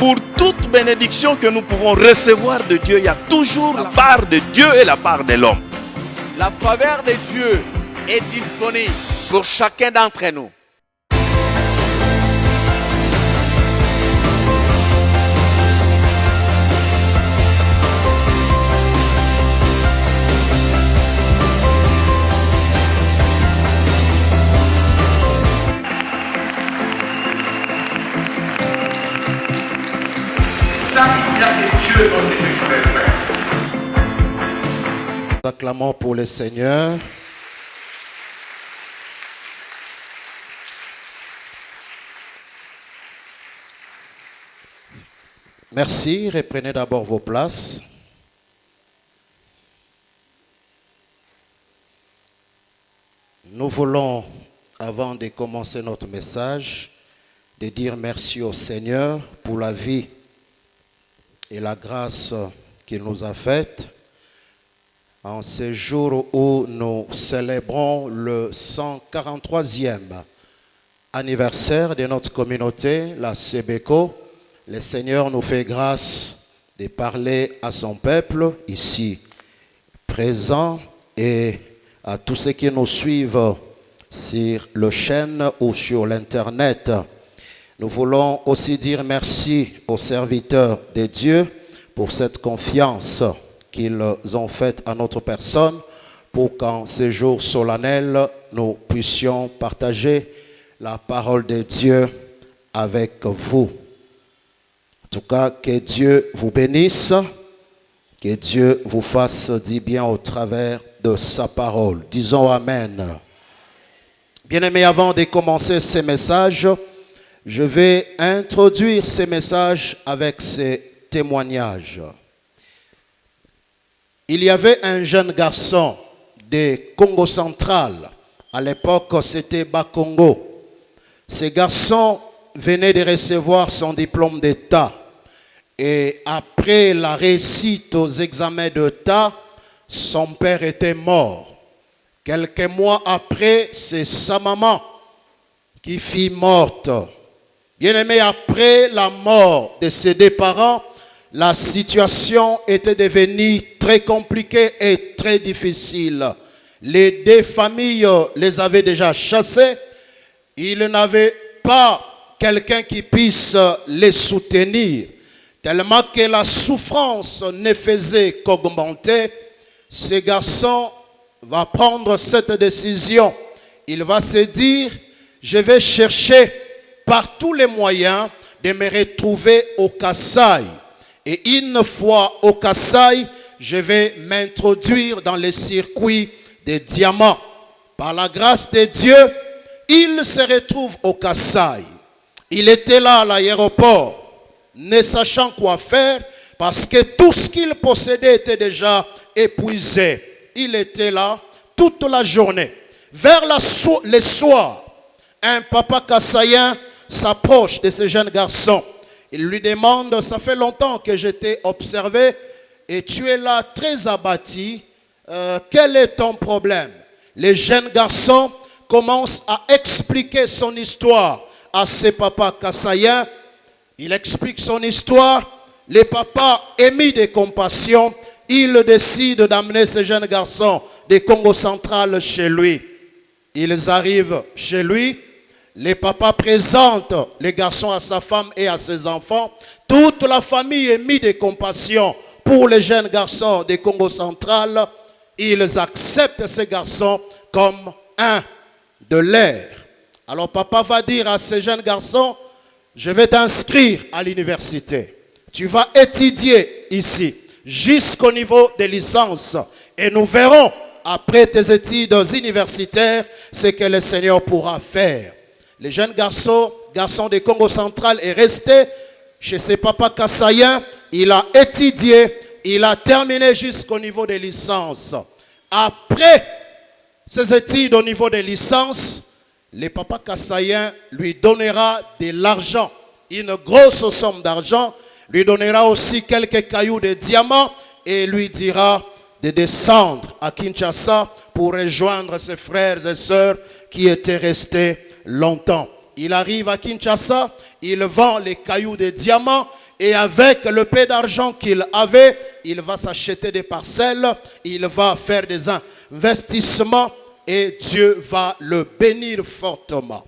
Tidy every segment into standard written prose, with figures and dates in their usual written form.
Pour toute bénédiction que nous pouvons recevoir de Dieu, il y a toujours la part de Dieu et la part de l'homme. La faveur de Dieu est disponible pour chacun d'entre nous. Ça, il y a que Dieu notre Dieu qui peut le faire. Nous acclamons pour le Seigneur. Merci. Reprenez d'abord vos places. Nous voulons, avant de commencer notre message, de dire merci au Seigneur pour la vie et la grâce qu'il nous a faite en ce jour où nous célébrons le 143e anniversaire de notre communauté, la Sebeco. Le Seigneur nous fait grâce de parler à son peuple ici présent et à tous ceux qui nous suivent sur le chaîne ou sur l'internet. Nous voulons aussi dire merci aux serviteurs de Dieu pour cette confiance qu'ils ont faite à notre personne pour qu'en ces jours solennels, nous puissions partager la parole de Dieu avec vous. En tout cas, que Dieu vous bénisse, que Dieu vous fasse du bien au travers de sa parole. Disons Amen. Bien-aimés, avant de commencer ces messages, je vais introduire ces messages avec ces témoignages. Il y avait un jeune garçon de Congo central. À l'époque, c'était Bakongo. Ce garçon venait de recevoir son diplôme d'État. Et après la réussite aux examens d'État, son père était mort. Quelques mois après, c'est sa maman qui fut morte. Bien-aimé, après la mort de ses deux parents, la situation était devenue très compliquée et très difficile. Les deux familles les avaient déjà chassés. Ils n'avaient pas quelqu'un qui puisse les soutenir. Tellement que la souffrance ne faisait qu'augmenter, ce garçon va prendre cette décision. Il va se dire, je vais chercher par tous les moyens de me retrouver au Kasaï. Et une fois au Kasaï, je vais m'introduire dans le circuit des diamants. Par la grâce de Dieu, il se retrouve au Kasaï. Il était là à l'aéroport, ne sachant quoi faire, parce que tout ce qu'il possédait était déjà épuisé. Il était là toute la journée. Vers le soir, un papa kassaïen s'approche de ce jeune garçon. Il lui demande, ça fait longtemps que je t'ai observé et tu es là très abattu. Quel est ton problème? Le jeune garçon commence à expliquer son histoire à ce papa kassaïen. Il explique son histoire. Le papa, ému de compassion, il décide d'amener ce jeune garçon de Congo central chez lui. Ils arrivent chez lui. Le papa présente le garçon à sa femme et à ses enfants. Toute la famille est mise de compassion pour le jeune garçon de Congo central. Ils acceptent ce garçon comme un de leurs. Alors papa va dire à ce jeune garçon, je vais t'inscrire à l'université. Tu vas étudier ici jusqu'au niveau de licence. Et nous verrons après tes études universitaires ce que le Seigneur pourra faire. Le jeune garçon de Congo central est resté chez ses papas kassaïens. Il a étudié, il a terminé jusqu'au niveau des licences. Après ses études au niveau des licences, le papa kassaïen lui donnera de l'argent, une grosse somme d'argent, lui donnera aussi quelques cailloux de diamants et lui dira de descendre à Kinshasa pour rejoindre ses frères et sœurs qui étaient restés longtemps. Il arrive à Kinshasa, il vend les cailloux de diamants et avec le peu d'argent qu'il avait, il va s'acheter des parcelles, il va faire des investissements et Dieu va le bénir fortement.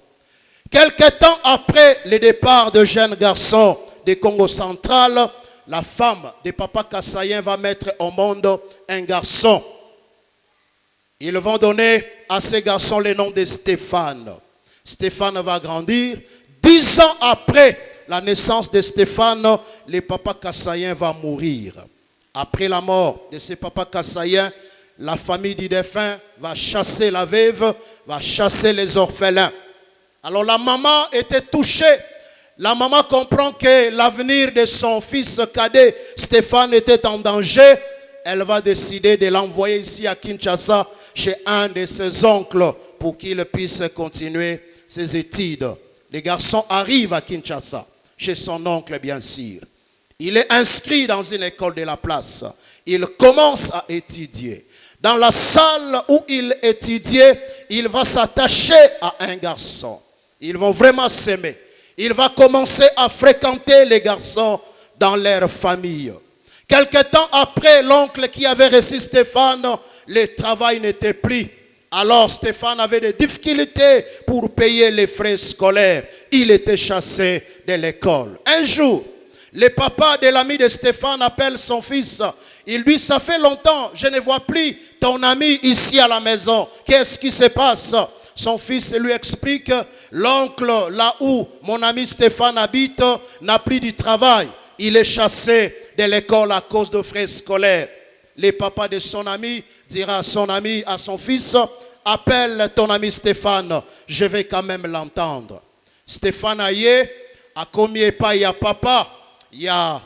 Quelque temps après le départ de jeunes garçons du Congo central, la femme de Papa Kasaïen va mettre au monde un garçon. Ils vont donner à ce garçon le nom de Stéphane. Stéphane va grandir. 10 ans après la naissance de Stéphane, le Papa Kasaïen va mourir. Après la mort de ce Papa Kasaïen, la famille du défunt va chasser la veuve, va chasser les orphelins. Alors la maman était touchée. La maman comprend que l'avenir de son fils cadet, Stéphane, était en danger. Elle va décider de l'envoyer ici à Kinshasa, chez un de ses oncles, pour qu'il puisse continuer ses études. Le garçon arrive à Kinshasa, chez son oncle bien sûr. Il est inscrit dans une école de la place. Il commence à étudier. Dans la salle où il étudiait, il va s'attacher à un garçon. Ils vont vraiment s'aimer. Il va commencer à fréquenter les garçons dans leur famille. Quelque temps après, l'oncle qui avait reçu Stéphane, le travail n'était plus. Alors Stéphane avait des difficultés pour payer les frais scolaires. Il était chassé de l'école. Un jour, le papa de l'ami de Stéphane appelle son fils. Il lui dit, ça fait longtemps, je ne vois plus ton ami ici à la maison. Qu'est-ce qui se passe? Son fils lui explique, l'oncle là où mon ami Stéphane habite n'a plus de travail. Il est chassé de l'école à cause de frais scolaires. Le papa de son ami dira à son ami, à son fils, appelle ton ami Stéphane, je vais quand même l'entendre. Stéphane aye, a commis pas, il y a papa, il y a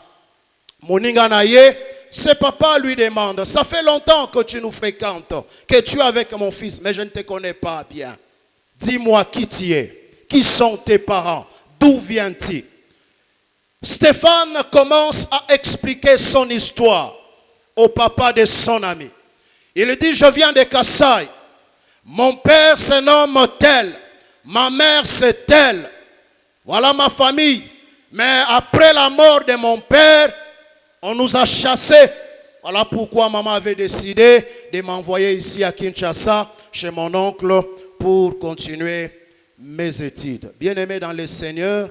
moninga naye. Ce papa lui demande, ça fait longtemps que tu nous fréquentes, que tu es avec mon fils, mais je ne te connais pas bien. Dis-moi qui tu es, qui sont tes parents, d'où viens-tu? Stéphane commence à expliquer son histoire au papa de son ami. Il dit, je viens de Kasaï, mon père se nomme tel, ma mère c'est tel, voilà ma famille. Mais après la mort de mon père, on nous a chassés. Voilà pourquoi maman avait décidé de m'envoyer ici à Kinshasa, chez mon oncle, pour continuer mes études. Bien-aimé dans le Seigneur,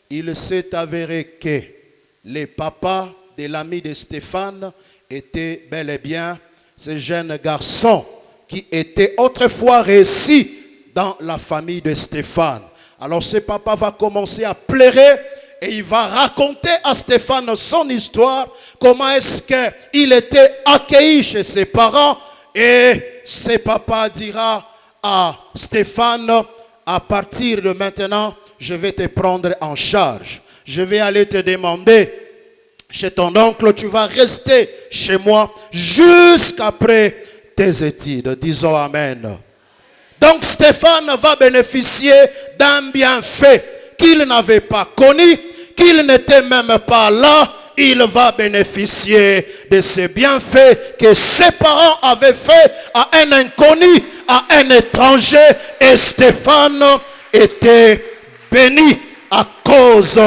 il s'est avéré que les papas de l'ami de Stéphane étaient bel et bien ces jeunes garçons qui étaient autrefois réussis dans la famille de Stéphane. Alors ce papa va commencer à pleurer. Et il va raconter à Stéphane son histoire, comment est-ce qu'il était accueilli chez ses parents. Et ce papa dira à Stéphane, à partir de maintenant, je vais te prendre en charge. Je vais aller te demander chez ton oncle, tu vas rester chez moi jusqu'après tes études. Disons Amen. Donc Stéphane va bénéficier d'un bienfait qu'il n'avait pas connu, qu'il n'était même pas là. Il va bénéficier de ces bienfaits que ses parents avaient fait à un inconnu, à un étranger. Et Stéphane était béni à cause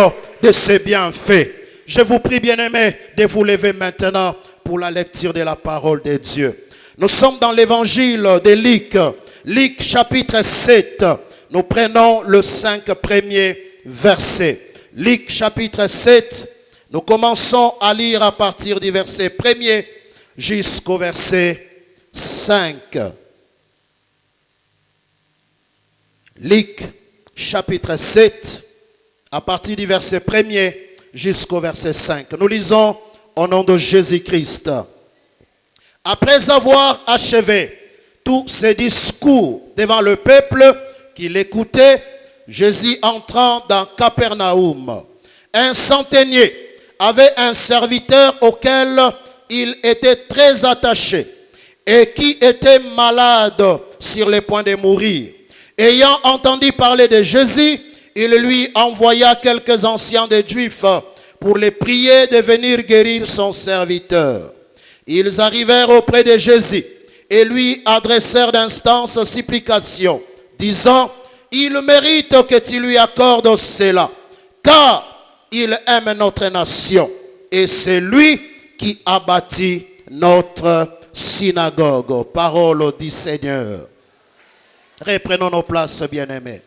de ces bienfaits. Je vous prie, bien-aimés, de vous lever maintenant pour la lecture de la parole de Dieu. Nous sommes dans l'évangile de Luc. Luc chapitre 7. Nous prenons le 5 premiers versets. Luc chapitre 7. Nous commençons à lire à partir du verset 1er jusqu'au verset 5. Luc chapitre 7, à partir du verset 1er jusqu'au verset 5. Nous lisons au nom de Jésus-Christ. Après avoir achevé tous ses discours devant le peuple qui l'écoutait, Jésus entrant dans Capernaum. Un centenier avait un serviteur auquel il était très attaché et qui était malade sur le point de mourir. Ayant entendu parler de Jésus, il lui envoya quelques anciens des Juifs pour les prier de venir guérir son serviteur. Ils arrivèrent auprès de Jésus et lui adressèrent d'instances supplications, disant, il mérite que tu lui accordes cela, car il aime notre nation. Et c'est lui qui a bâti notre synagogue. Parole du Seigneur. Reprenons nos places, bien-aimés.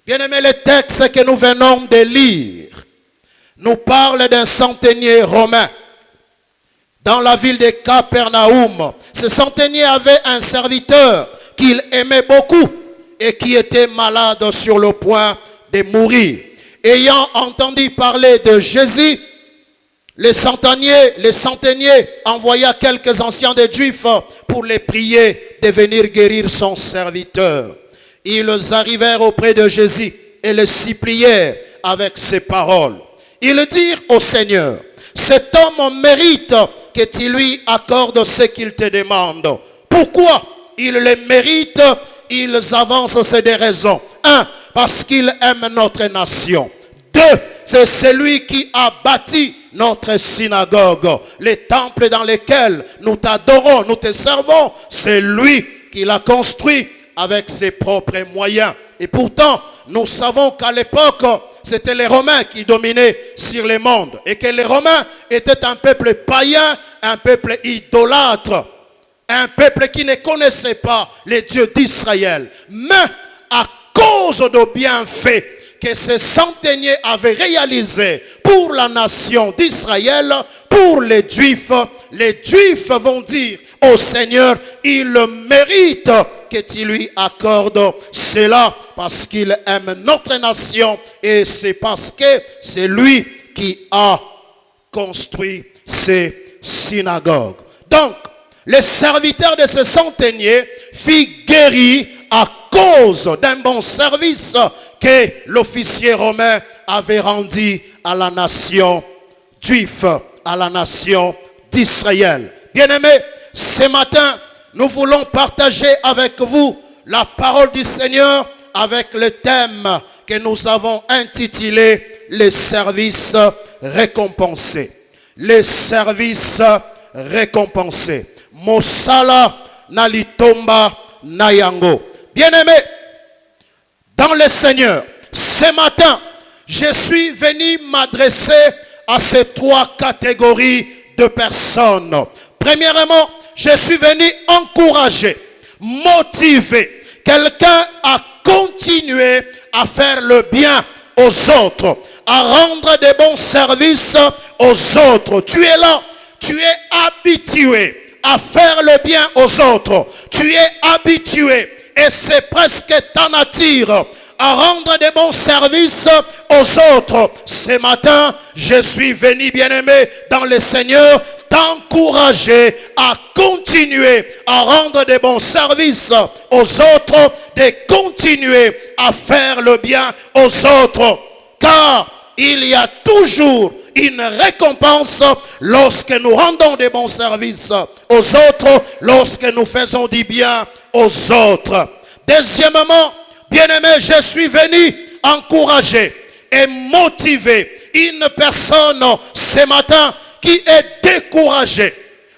Bien-aimés, le texte que nous venons de lire nous parle d'un centenier romain dans la ville de Capernaum. Ce centenier avait un serviteur qu'il aimait beaucoup et qui était malade sur le point de mourir. Ayant entendu parler de Jésus, le centenier envoya quelques anciens des Juifs pour les prier de venir guérir son serviteur. Ils arrivèrent auprès de Jésus et le supplièrent avec ces paroles. Ils dirent au Seigneur, cet homme mérite que tu lui accordes ce qu'il te demande. Pourquoi il le mérite? Ils avancent ces deux raisons. 1, parce qu'il aime notre nation. 2, c'est celui qui a bâti notre synagogue. Les temples dans lesquels nous t'adorons, nous te servons, c'est lui qui l'a construit avec ses propres moyens. Et pourtant, nous savons qu'à l'époque, c'était les Romains qui dominaient sur le monde. Et que les Romains étaient un peuple païen, un peuple idolâtre. Un peuple qui ne connaissait pas les dieux d'Israël. Mais à cause de bienfaits que ce centenier avait réalisé pour la nation d'Israël, pour les Juifs vont dire au Seigneur, il mérite que tu lui accordes cela parce qu'il aime notre nation et c'est parce que c'est lui qui a construit ces synagogues. Donc, le serviteur de ce centenier fut guéri à cause d'un bon service que l'officier romain avait rendu à la nation juive, à la nation d'Israël. Bien-aimés, ce matin, nous voulons partager avec vous la parole du Seigneur avec le thème que nous avons intitulé « Les services récompensés ». Les services récompensés. Mosala nalitomba nayango. Bien-aimé, dans le Seigneur, ce matin, je suis venu m'adresser à ces 3 catégories de personnes. Premièrement, je suis venu encourager, motiver quelqu'un à continuer à faire le bien aux autres, à rendre de bons services aux autres. Tu es là, tu es habitué à faire le bien aux autres. Tu es habitué et c'est presque ta nature à rendre de bons services aux autres. Ce matin, je suis venu, bien-aimé, dans le Seigneur, t'encourager à continuer à rendre de bons services aux autres, de continuer à faire le bien aux autres. Car il y a toujours une récompense lorsque nous rendons de bons services aux autres, lorsque nous faisons du bien aux autres. Deuxièmement, bien-aimé, je suis venu encourager et motiver une personne ce matin qui est découragée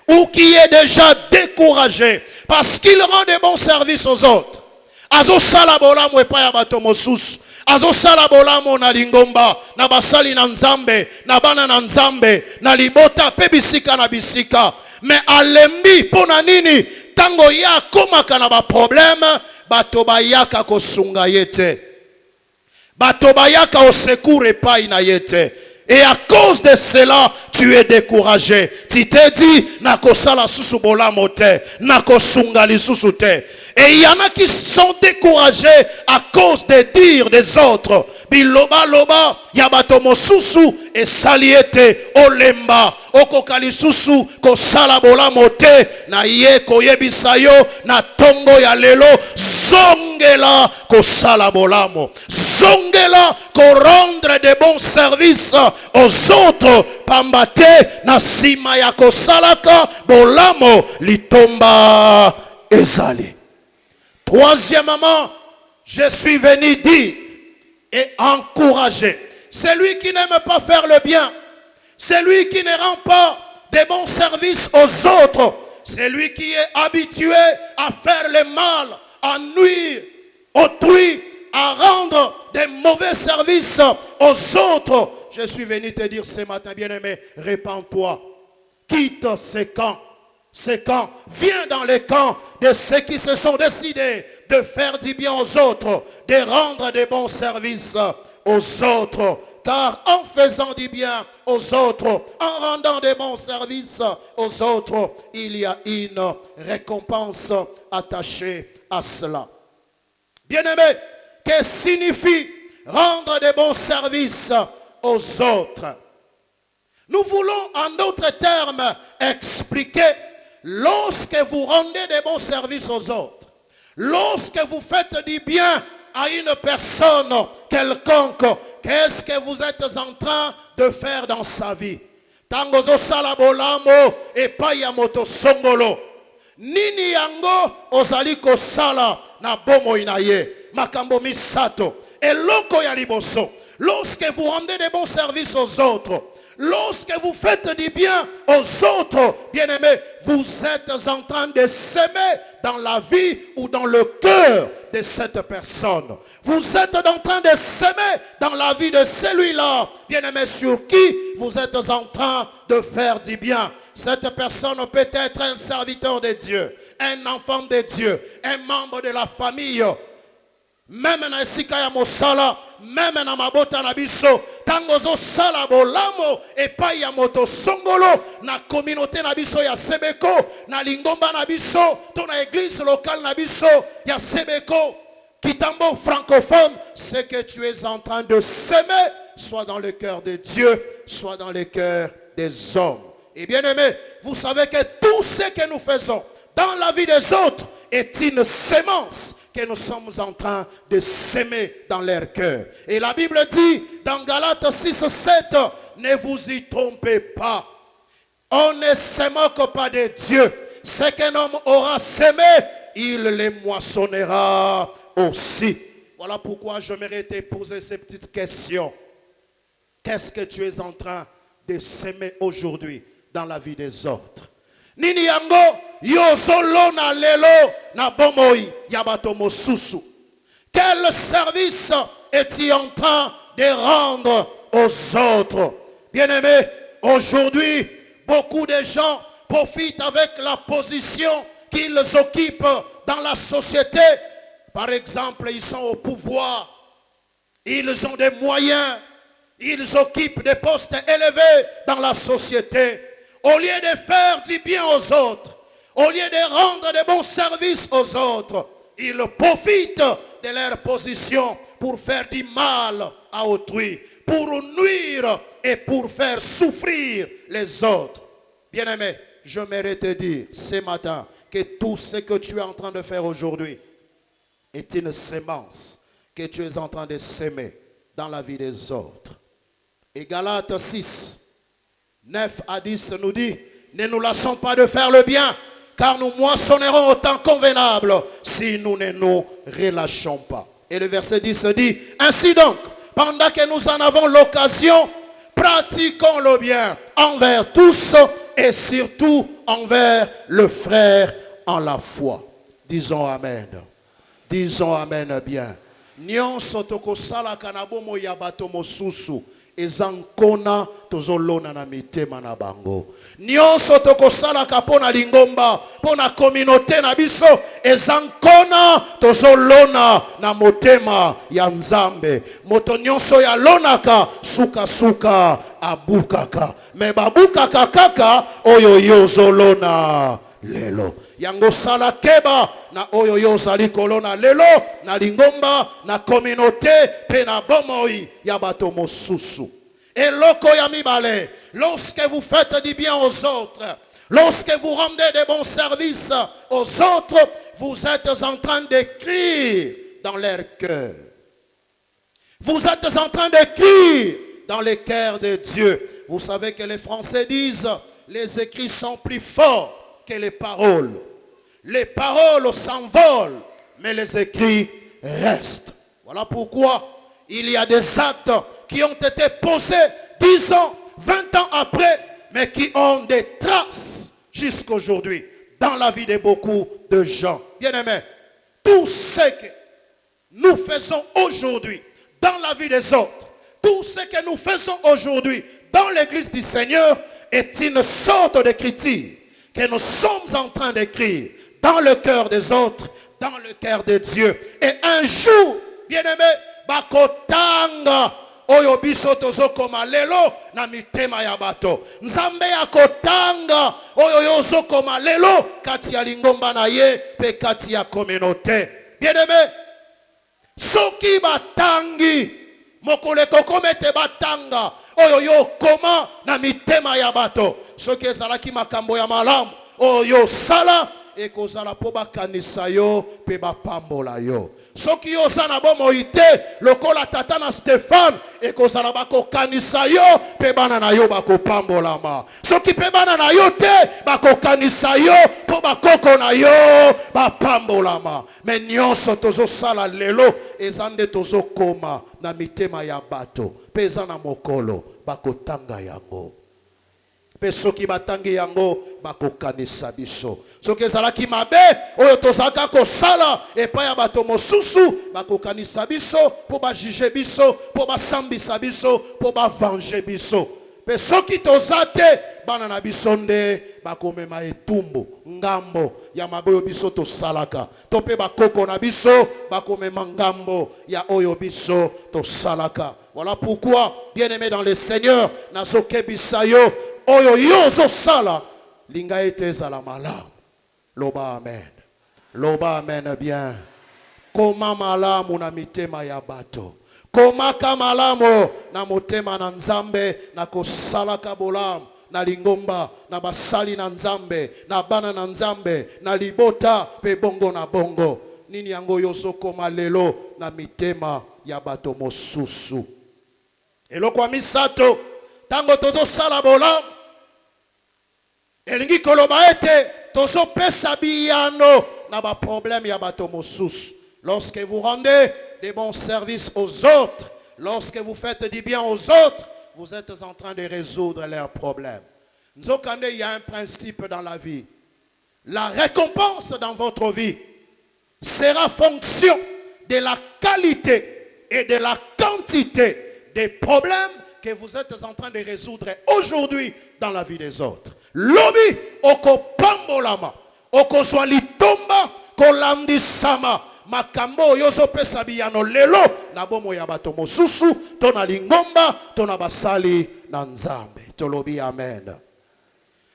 ou qui est déjà découragée parce qu'il rend de bons services aux autres. Azo sala bolamu epa ya bato mosusu. Azo sala bolamu na lingomba, na basali na nzambe, na bana na nzambe, na libota pe bisika na bisika. Mais alembi pona nini tango ya komaka na ba problème, bato bayaka kosunga yete. Bato bayaka au secours epai na yete. Et à cause de cela, tu es découragé. Tu t'es dit, nakosala susu bolamo te, nakosunga lisusu te. Et il y en a qui sont découragés à cause des dires des autres. Biloba loba, yabato mosusu et saliete olemba. Okoka lisusu ko sala bolamo te, na ye koyebisa yo na tongo ya lelo. Zongela ko sala bolamo. Zongela ko rendre de bons services aux autres. Pambate na sima ya ko salaka bolamo litomba ezali. Troisièmement, je suis venu dire et encourager celui qui n'aime pas faire le bien, celui qui ne rend pas de bons services aux autres, celui qui est habitué à faire le mal, à nuire autrui, à rendre de mauvais services aux autres. je suis venu te dire ce matin, bien-aimé, répands-toi. Quitte ces camps. Ces camps. Viens dans les camps de ceux qui se sont décidés de faire du bien aux autres, de rendre des bons services aux autres. Car en faisant du bien aux autres, en rendant des bons services aux autres, il y a une récompense attachée à cela. Bien-aimé, que signifie rendre des bons services aux autres? Nous voulons en d'autres termes expliquer, lorsque vous rendez des bons services aux autres, lorsque vous faites du bien à une personne quelconque, qu'est-ce que vous êtes en train de faire dans sa vie? Tangozo salabolamo et payamoto songolo. Nini yango ozaliko sala na bomo inaye. Makambo misato. Et loko ya liboso. Lorsque vous rendez des bons services aux autres, lorsque vous faites du bien aux autres, bien-aimés, vous êtes en train de s'aimer dans la vie ou dans le cœur de cette personne. Vous êtes en train de s'aimer dans la vie de celui-là, bien-aimé, sur qui vous êtes en train de faire du bien. Cette personne peut être un serviteur de Dieu, un enfant de Dieu, un membre de la famille. Même na esika ya mosala, même na mabota na biso, tangozo sala bolamo epai ya moto songolo na communauté na biso ya Sebeko, na lingomba na biso, to na église locale na biso ya Sebeko, Kitambo francophone, c'est que tu es en train de s'aimer, soit dans le cœur de Dieu, soit dans le cœur des hommes. Et bien aimé, vous savez que tout ce que nous faisons dans la vie des autres est une sémence que nous sommes en train de s'aimer dans leur cœur. Et la Bible dit dans Galates 6, 7, ne vous y trompez pas. On ne se moque pas de Dieu. Ce qu'un homme aura sémé, il les moissonnera aussi. Voilà pourquoi j'aimerais te poser ces petites questions. Qu'est-ce que tu es en train de s'aimer aujourd'hui dans la vie des autres? Nini yango yozolo na lelo na bomoi yabato mosusu. Quel service es-tu en train de rendre aux autres? Bien-aimés, aujourd'hui, beaucoup de gens profitent avec la position qu'ils occupent dans la société. Par exemple, ils sont au pouvoir, ils ont des moyens, ils occupent des postes élevés dans la société. Au lieu de faire du bien aux autres, au lieu de rendre de bons services aux autres, ils profitent de leur position pour faire du mal à autrui, pour nuire et pour faire souffrir les autres. Bien-aimé, j'aimerais te dire ce matin que tout ce que tu es en train de faire aujourd'hui est une sémence que tu es en train de s'aimer dans la vie des autres. Et Galates 6, 9 à 10 nous dit, ne nous lassons pas de faire le bien, car nous moissonnerons au temps convenable si nous ne nous relâchons pas. Et le verset 10 dit, ainsi donc, pendant que nous en avons l'occasion, pratiquons le bien envers tous et surtout envers le frère en la foi. Disons Amen. Disons Amen bien. Nyonso tokosala kanabomo ya bato mosusu. Ezankona tozolona na mitema na bango. Nyonso tokosala kapona lingomba, pona communauté na biso, ezankona tozolona na motema ya Nzambe. Moto nyonso ya lonaka suka suka abukaka. Me babukaka kaka oyo yozolona lelo. Yango sala keba na oyo yozali kolona lelo na lingomba na communauté pe na bomoi ya bato mosusu. Et loko ya mibale, lorsque vous faites du bien aux autres, lorsque vous rendez des bons services aux autres, vous êtes en train d'écrire dans leur cœur. Vous êtes en train d'écrire dans les cœurs de Dieu. Vous savez que les Français disent, les écrits sont plus forts que les paroles. Les paroles s'envolent, mais les écrits restent. Voilà pourquoi il y a des actes qui ont été posés 10 ans, 20 ans après, mais qui ont des traces jusqu'aujourd'hui dans la vie de beaucoup de gens. Bien-aimés, tout ce que nous faisons aujourd'hui dans la vie des autres, tout ce que nous faisons aujourd'hui dans l'église du Seigneur est une sorte d'écriture que nous sommes en train d'écrire dans le cœur des autres, dans le cœur de Dieu. Et un jour, bien-aimé, bakotanga oyo biso tozokoma lelo na mitema ya bato. Nzambe akotanga oyo yozokoma lelo kati ya lingomba na ye pe kati ya communauté. Bien-aimé, soki batangi mokole kokomete batanga oyo yokoma na mitema ya bato. Soki ezalaki makambo ya malamu oyo sala ekozala po bakanisa yo pe bapambola yo. Soki yo sana bomo ite lokola tata na Stéphane ekozala bakokanisa yo pe bana na yo bakopambolama. Soki pe bana na yo te bakokanisa yo po bakoko na yo bapambolama. Mais nyonso tozo sala lelo ezande tozo koma na mitema ya bato pe ezana mokolo bakotanga yango. Pe soki batangi yango bakokanisa biso. Soki ezalaki mabe oyo tozaka kosala epai ya bato mosusu bakokanisa biso po bajuge biso, po basambisa biso, po bavange biso. Pe soki tozate bana na biso nde bakomema etumbu ngambo ya mabe oyo biso tosalaka. To pe bakoko na biso bakomema ngambo ya oyo biso tosalaka. Voilà pourquoi, bien-aimé dans le Seigneur, nazokebisa yo oyo yozo sala linga ete ezala malamu. Loba amen. Loba amen bien. Koma malamu na mitema ya bato. Komaka malamu na motema na Nzambe na kosalaka bolamu na lingomba na basali na Nzambe na bana na Nzambe na libota pe bongo na bongo. Nini yango yozo koma lelo na mitema ya bato mosusu. Eloko wa misato tango tozo sala bolamu elingi koloba ete tozo pesa biyano na ba problème ya bato mosusu. Lorsque vous rendez des bons services aux autres, lorsque vous faites du bien aux autres, vous êtes en train de résoudre leurs problèmes. Nzokande, il y a un principe dans la vie. La récompense dans votre vie sera fonction de la qualité et de la quantité des problèmes que vous êtes en train de résoudre aujourd'hui dans la vie des autres. Lobi oko pambolama, oko swali tomba kolandi sama, makambo yoso pesa biyano lelo na bomo ya bato mosusu, tona lingomba, tona basali na Nzambe. Tolobi amen.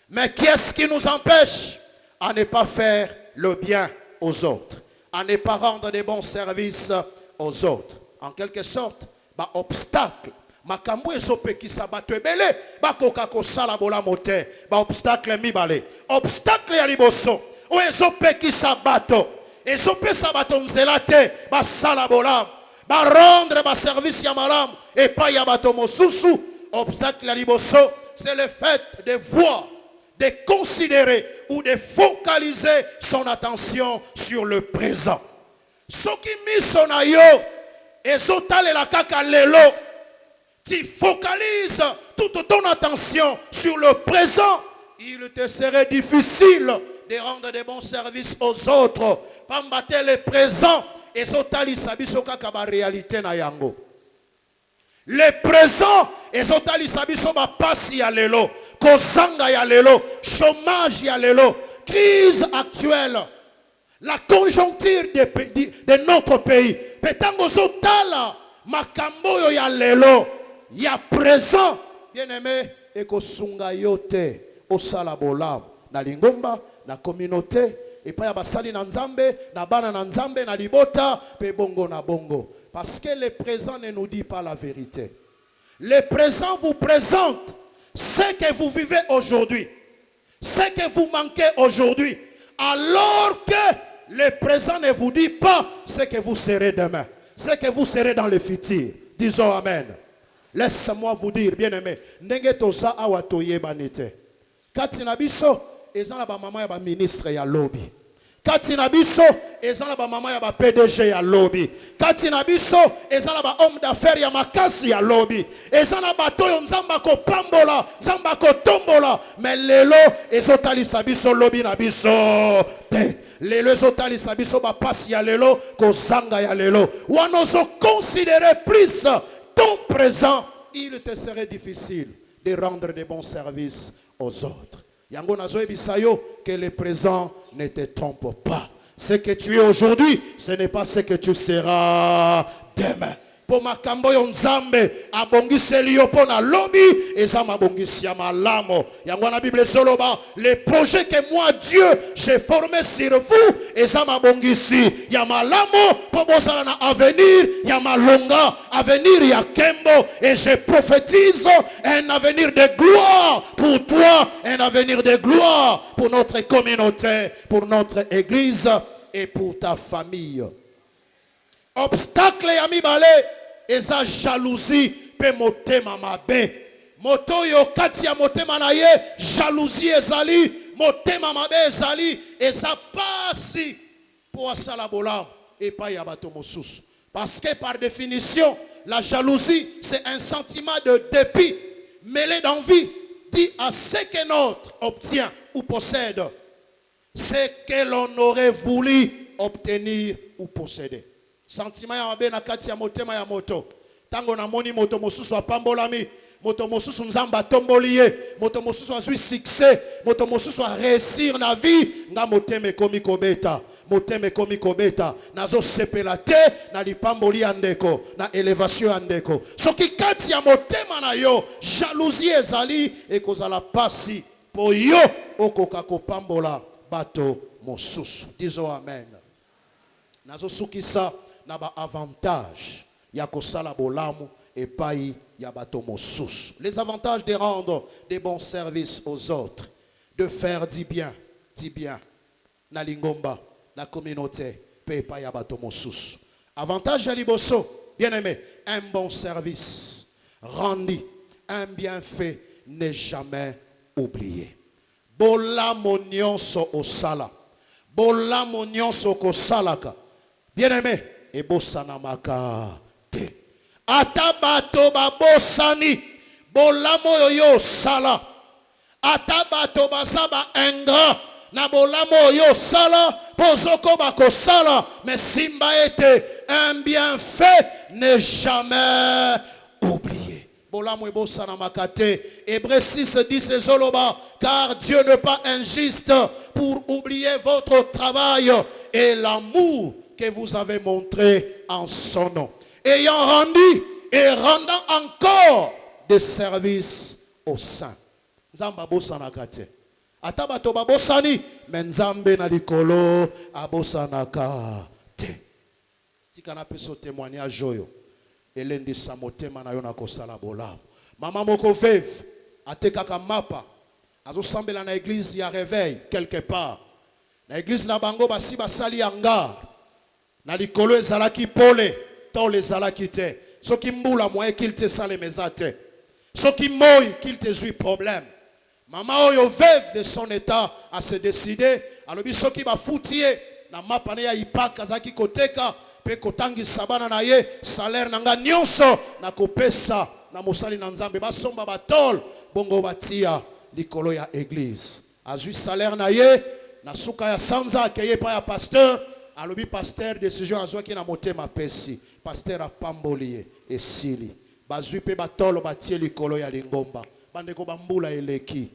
Mais qu'est-ce qui nous empêche à ne pas faire le bien aux autres, à ne pas rendre de bons services aux autres? En quelque sorte, ba obstacle. Makambo ezopekisa bato ebele bakoka kosala bolamu te ba obstacle mibale. Obstacle ya liboso o ezopekisa bato ezopesa bato nzela te basala bolamu ba rendre ba service ya malamu epai ya bato mosusu. Obstacle ya liboso, c'est le fait de voir, de considérer ou de focaliser son attention sur le présent. Soki miso na yo ezotalela kaka lelo, tu focalises toute ton attention sur le présent, il te serait difficile de rendre de bons services aux autres. Pambate le présent et zotali sabiso kaka ba réalité na yango. Le présent et zotali sabiso ba pasi ya lelo, kozanga ya lelo, chômage ya lelo, crise actuelle, la conjoncture de notre pays. Petango zotala makambo yo ya lelo. Il y a présent, bien-aimé, et que sunga yote osala bolam na lingomba na communauté et pas ya basali na Nzambe na bana na Nzambe na libota pe bongo na bongo, parce que le présent ne nous dit pas la vérité. Le présent vous présente ce que vous vivez aujourd'hui, ce que vous manquez aujourd'hui, alors que le présent ne vous dit pas ce que vous serez demain, ce que vous serez dans le futur. Disons amen. Laisse-moi vous dire, bien-aimé, ndenge toza awa toyeba nete. Kati na biso ezana ba mama ya ba ministre ya lobby. Kati na biso ezana ba mama ya ba PDG ya lobby. Kati na biso ezana ba homme d'affaires ya makasi ya lobby. Ezana ba toyo nzamba ko pambola, nzamba ko tombola, mais lelo ezotalisa biso lobby na biso te. Lelo ezotalisa biso ba pasi ya lelo ko zanga ya lelo. Wanozo considérer plus temps présent, il te serait difficile de rendre de bons services aux autres. Yango nazo ebisayo que le présent ne te trompe pas. Ce que tu es aujourd'hui, ce n'est pas ce que tu seras demain. Pour makambo yo nzambe abongiseli yo pona lobi eza mabongisi ya malamo. Yango na Bible soloba les projets que moi Dieu j'ai formés sur vous eza mabongisi ya malamo pour bosala na avenir ya malonga, avenir ya kembo, et je prophétise un avenir de gloire pour toi, un avenir de gloire pour notre communauté, pour notre église et pour ta famille. Obstacle ya mibale eza jalousie pe motema mabe. Moto yo kati ya motema na ye jalousie ezali, motema mabe ezali, eza pasi po asala bolamu epai ya bato mosusu. Parce que par définition, la jalousie c'est un sentiment de dépit mêlé d'envie dit à ce que l'autre obtient ou possède ce que l'on aurait voulu obtenir ou posséder. Sentiment ya mabe na kati ya motema ya moto. Tango na moni moto mosusu apambolami, moto mosusu nzamba tomboli ye, moto mosusu azui succès, moto mosusu a réussir na vie, nga motema komi kobeta, motema komi kobeta, nazo sepela te na lipamboli ya ndeko, na élévation ya ndeko. Soki kati ya motema na yo, jalousie ezali ekozala pasi po yo okoka kopambola bato mosusu. Disons amen. Nazo sukisa na ba avantage ya kosala bolamu epai ya bato mosusu. Les avantages de rendre des bons services aux autres, de faire du bien na lingomba, na communauté, pe epai ya bato mosusu. Avantage ya liboso, bien aimé, un bon service rendu, un bienfait n'est jamais oublié. Bolamu nyonso osala, bolamu nyonso kosalaka, bien aimé, ebosanamaka te. Ata bato babosani bolamo yo sala, ata bato basaba ingrat na bolamo yo sala, pozoko bako sala, mais simba ete un bienfait n'est jamais oublié. Bolamo ebosanamaka te. Hébreux 6:10 ezoloba, car Dieu n'est pas injuste pour oublier votre travail et l'amour que vous avez montré en son nom, ayant rendu et rendant encore des services aux saints. Nzamba bosanaka te. Ata bato babosani, mais nzambe na likolo abosanaka te. Tika na peso témoignage oyo elendi sa motema na yo na kosala bolamu. Mama moko veuve atekaka mapa azosambela na église ya réveil quelque part. Na église na bango basi basali hangar. Na likolo ezalaki pole, to ezalaki te. Soki mbula moye qu'il te sale mezate. Soki moi qu'il te zui problème. Maman oyo veuve de son état a se décider, alobi soki ba foutie na mapane ya ipaka zaki koteka pe kotangi sabana na ye salaire nanga nyonso na kopesa na mosali na nzambe basomba batol bongo batia likolo ya église. Azui salaire na ye na suka ya sanza akeye pa ya pasteur. Alobi pasteur décision azwaki na motema pesi, pasteur apamboli esili bazwi pe batolo batie likolo ya lingomba bandeko bambula eleki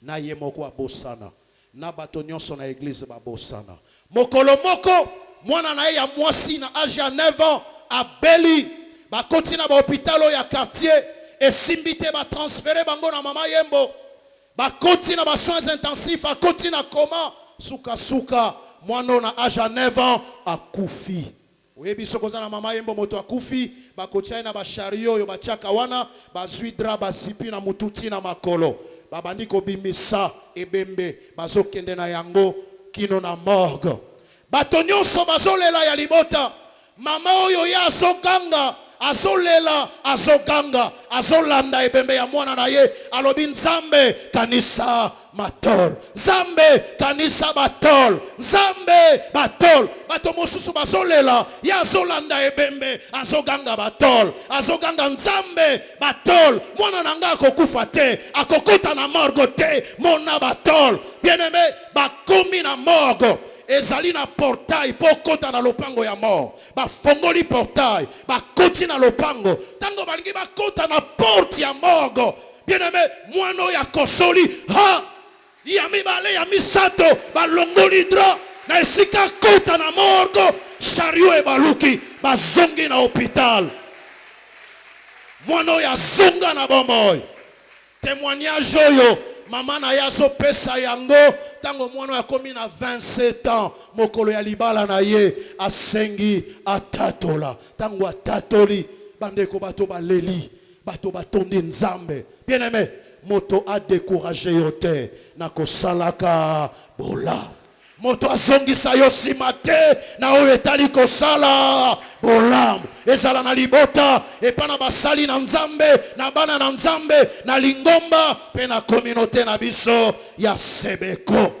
na ye moko abosana na bato nyonso na église babosana. Mokolo moko mwana na ye ya mwasi na âge ya 9 ans abeli bakoti na ba hôpital ya quartier esimbi te ba transférer bango na mama yembo, bakoti na ba soins intensifs, akoti na koma suka suka. Mwana na âge à 9 ans akufi. Oyebi sokoza na mama yembo moto akufi, bakotia na ba chariot yo bachaka wana, bazwi dra basipi na mututi na makolo. Babandi ko bimisa ebembe, bazokende na yango kino na morgue. Bato nyonso bazolela ya libota. Mama oyo ya azoganga, azolela, azoganga, azolanda ebembe ya mwana na ye, alobi nzambe kanisa matol, Zambe kanisa batol, Zambe batol. Bato mosusu bazolela ya azolanda ebembe, azoganga batol, azoganga nzambe batol. Mwana nanga akokufa te, akokota na morgue te, mona batol. Bien aimé, bakomi na morgue. ezali na portail po kota na lopango ya mort. Ba fongoli portail, ba koti na lopango. Tango balingi ba kota na porte ya morgo. Bien-aimé, moino ya kosoli, ha! Ya mibale ya misato, ba longoli dra, na esika kota na morgo, chariot e baluki, ba zongi na hôpital. Moino ya zonga na bomoy. Témoignage oyo, maman na yazo pesa yango, tango mwana ya komi na 27 ans, mokolo ya libala na ye, asengi atatola. Tango atatoli, bandeko bato baleli, bato batondi nzambe. Bien aimé, moto a découragé yote, na kosalaka bola. Moto azongisa yo simate, na oyo etali kosala bolam. Ezala na libota, epana basali na nzambe, na bana na nzambe, na lingomba, pe na communauté na biso ya Sebeko.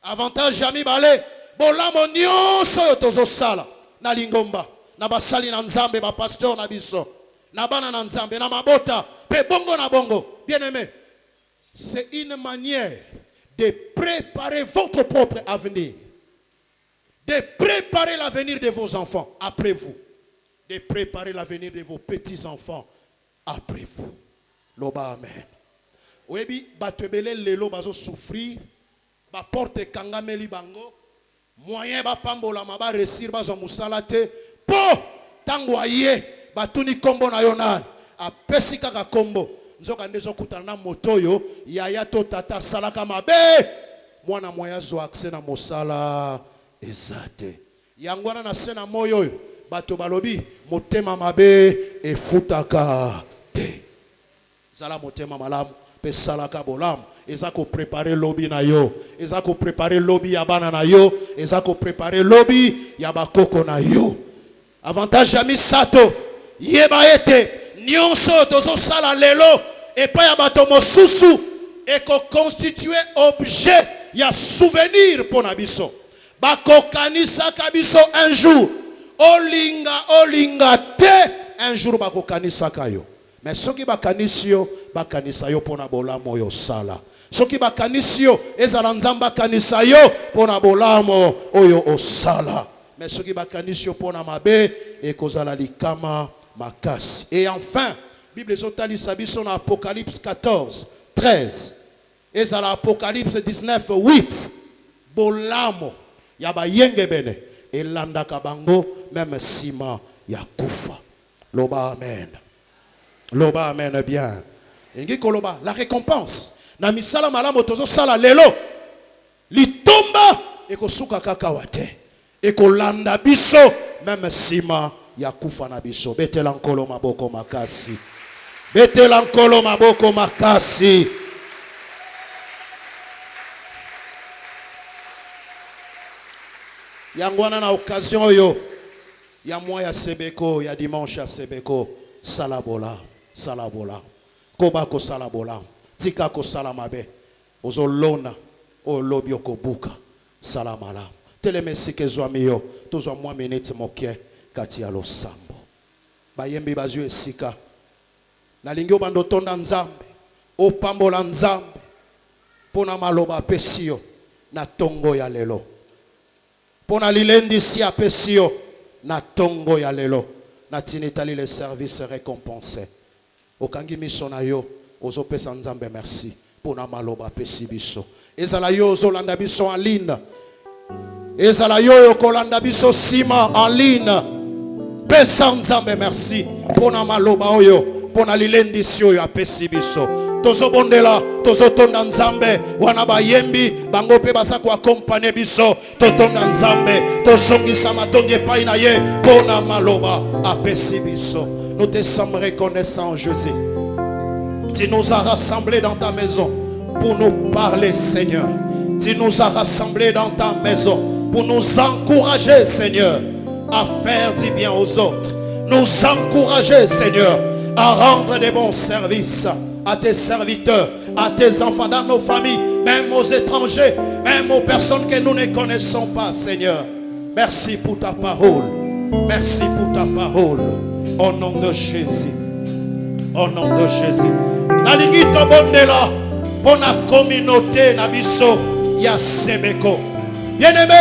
Avantage ya mibale, bolamo nyonso yo tozo sala, na lingomba, na basali na nzambe, ba pasteur na biso, na bana na nzambe, na mabota, pe bongo na bongo. Bien aimé, c'est une manière de préparer votre propre avenir. De préparer l'avenir de vos enfants après vous. De préparer l'avenir de vos petits-enfants après vous. Loba amen. Oyebi batebele lelo bazo souffrir, ba porte kangameli bango, moyen ba pambola ma ba resir bazo musala te, po tango aye batuni kombo na yonan, apesi kaka kombo. Nzoka ndezo kutana na motoyo, yaya to tata salaka mabe, mwana moya zo akse na mosala ezate. Yangwana na sena moyo, bato balobi, motema mabe e futaka te. Zala motema malamu, pe salaka bolamu. Ezako préparer lobby na yo. Ezako préparer lobby ya bana na yo. Ezako préparer lobby ya bakoko na yo. Avantage ya misato, yeba ete, nyonso tozo sala lelo, et pas ya bato mosusu, et ko constituer objet ya souvenir pour nabiso. Bako kanisa kabiso un jour, olinga te, un jour bako kanisa kayo. Mais soki bakanisio, bakanisa yo pona bolamo yo sala. Soki bakanisio, ezala nzamba kanisa yo pona bolamo oyo osala. Mais soki bakanisio pona mabe, e kozala likama makasi. Et enfin, Bible zotali sabiso na Apocalypse 14, 13. Ezala Apocalypse 19, 8. Bolamo yaba yenge bene. Elanda kabango même sima ya kufa. Loba amen. Loba amen bien. Ingi koloba la récompense. Na misala malamo tozo sala lelo. Litomba ekosuka kakawate. Ekolanda biso même sima ya kufa na biso. Betela nkolo maboko makasi. Betela nkolo maboko makasi. Yangwana na occasion yo. Ya mois ya Sebeko, ya dimanche ya Sebeko. Salabola, salabola. Kobako salabola. Tika ko salamabe. Ozo lona. O lobio ko buka. Salamala. Telemesi ke zwami yo. Tozo mwa minute mokie. Kati ya lo sambo. Bayembi bazue sika. Nalingi obando tonda nzambe. Opambola nzambe. Pona maloba pesio. Na tongo ya lelo. Pona lilendi si apesio. Na tongo ya lelo. Na tinitali le service récompensé. Okangi miso na yo. Ozo pesa nzambe merci. Pona maloba pesi biso. Ezala yo ozo landa biso en ligne. Ezala yo kolanda biso sima en ligne. Pesa nzambe merci. Pona maloba oyo. Pona lilendi si oyo apesi biso. Tozo bondela, tozo tonda nzambe, wana bayembi, bango pe basa ko accompagner biso, to tonda nzambe, to songisa matonge pai na ye, pona maloba apesi biso. Nous te sommes reconnaissants, Jésus. Tu nous as rassemblés dans ta maison pour nous parler, Seigneur. Tu nous as rassemblés dans ta maison pour nous encourager, Seigneur, à faire du bien aux autres. Nous encourager, Seigneur, à rendre des bons services à tes serviteurs, à tes enfants, dans nos familles, même aux étrangers, même aux personnes que nous ne connaissons pas, Seigneur. Merci pour ta parole. Merci pour ta parole. Au nom de Jésus. Au nom de Jésus. Nalingi tobondela pour la communauté nabiso ya Sebeko. Bien-aimé,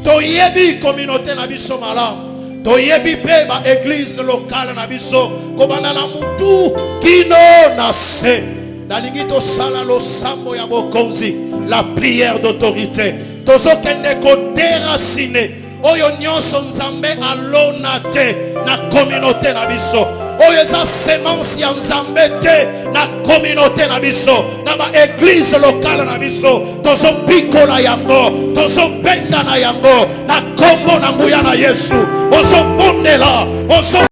toyebi communauté na biso malamu. Toyebi pe ba église locale na biso kobanda na mutu kino na se. Nalingi to sala lo sambo ya bokonzi, la prière d'autorité. Tozo kende ko déraciner oyo nyonso nzambe alona te na communauté na biso. Oyo eza semence ya nzambe te na communauté na biso, na ba église locale na biso. Tozo pikola yango, tozo benga na yango na kombo na nguya na Yesu. Ozo bondela, ozo